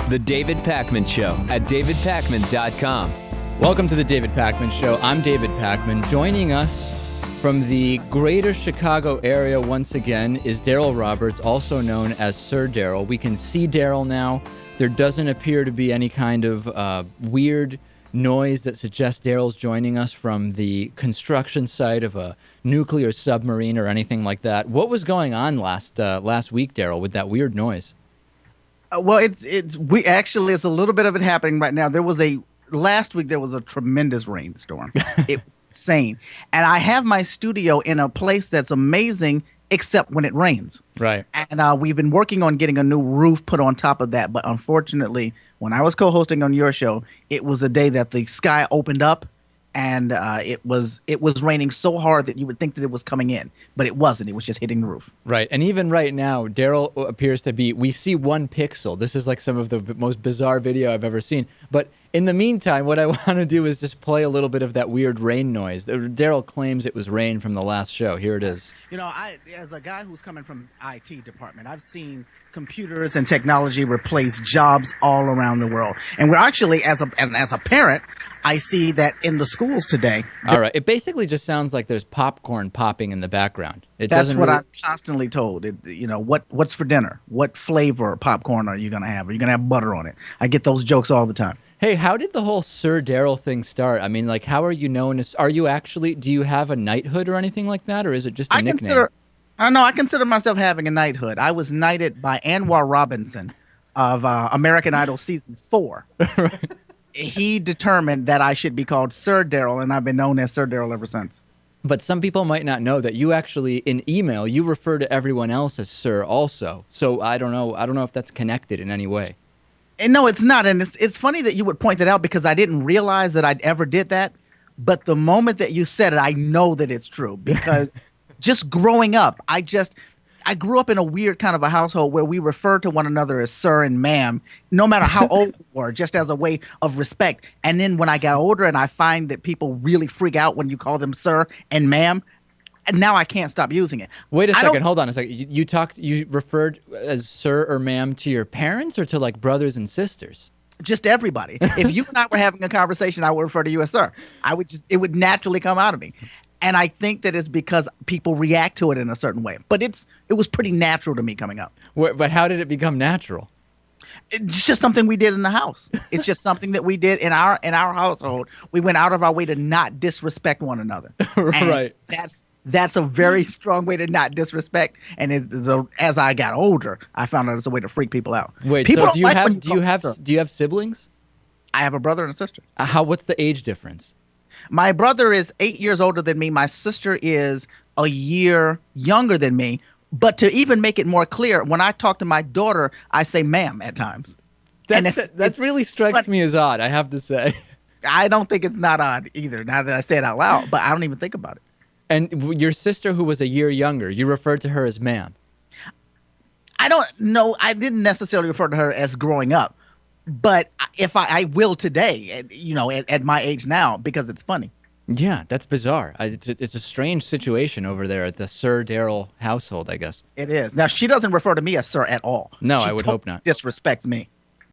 The David Pakman Show at davidpakman.com. Welcome to the David Pakman Show. I'm David Pakman. Joining us from the greater Chicago area once again is Darryl Roberts, also known as Sir Darryl. We can see Darryl now. There doesn't appear to be any kind of weird noise that suggests Darryl's joining us from the construction site of a nuclear submarine or anything like that. What was going on last week, Darryl, with that weird noise? Well, it's a little bit of it happening right now. Last week there was a tremendous rainstorm. It was insane. And I have my studio in a place that's amazing except when it rains. Right. And we've been working on getting a new roof put on top of that, but unfortunately, when I was co-hosting on your show, it was a day that the sky opened up and it was raining so hard that you would think that it was coming in, but it wasn't. It was just hitting the roof. Right. And even right now, Darryl appears to be, we see 1 pixel. This is like some of the most bizarre video I've ever seen. But in the meantime, what I want to do is just play a little bit of that weird rain noise. Darryl claims it was rain from the last show. Here it is. You know, as a guy who's coming from IT department, I've seen computers and technology replace jobs all around the world. And we're actually, as a parent, I see that in the schools today. All right. It basically just sounds like there's popcorn popping in the background. That's what I'm constantly told. What's for dinner? What flavor popcorn are you going to have? Are you going to have butter on it? I get those jokes all the time. Hey, how did the whole Sir Darryl thing start? I mean, like, how are you known as? Do you have a knighthood or anything like that, or is it just a nickname? I consider myself having a knighthood. I was knighted by Anwar Robinson of American Idol season 4. Right. He determined that I should be called Sir Darryl, and I've been known as Sir Darryl ever since. But some people might not know that you actually, in email, you refer to everyone else as Sir also. So I don't know if that's connected in any way. And no, it's not. And it's funny that you would point that out because I didn't realize that I'd ever did that. But the moment that you said it, I know that it's true because just growing up, I grew up in a weird kind of a household where we refer to one another as sir and ma'am, no matter how old we were, just as a way of respect. And then when I got older and I find that people really freak out when you call them sir and ma'am, and now I can't stop using it. Wait a second. Hold on a second. You referred as sir or ma'am to your parents or to like brothers and sisters? Just everybody. If you and I were having a conversation, I would refer to you as sir. It would naturally come out of me. And I think that it's because people react to it in a certain way. But it was pretty natural to me coming up. But how did it become natural? It's just something we did in the house. It's just something that we did in our household. We went out of our way to not disrespect one another. Right. That's a very strong way to not disrespect. And as I got older, I found out it's a way to freak people out. Wait, people so do you have siblings? I have a brother and a sister. What's the age difference? My brother is 8 years older than me. My sister is a year younger than me. But to even make it more clear, when I talk to my daughter, I say ma'am at times. That really strikes me as odd, I have to say. I don't think it's not odd either, now that I say it out loud, but I don't even think about it. And your sister, who was a year younger, you referred to her as ma'am. I don't know. I didn't necessarily refer to her as growing up. But if I will today, at my age now, because it's funny. Yeah, that's bizarre. It's a strange situation over there at the Sir Darryl household, I guess. It is. Now, she doesn't refer to me as sir at all. No, She I would totally hope not. Disrespects me.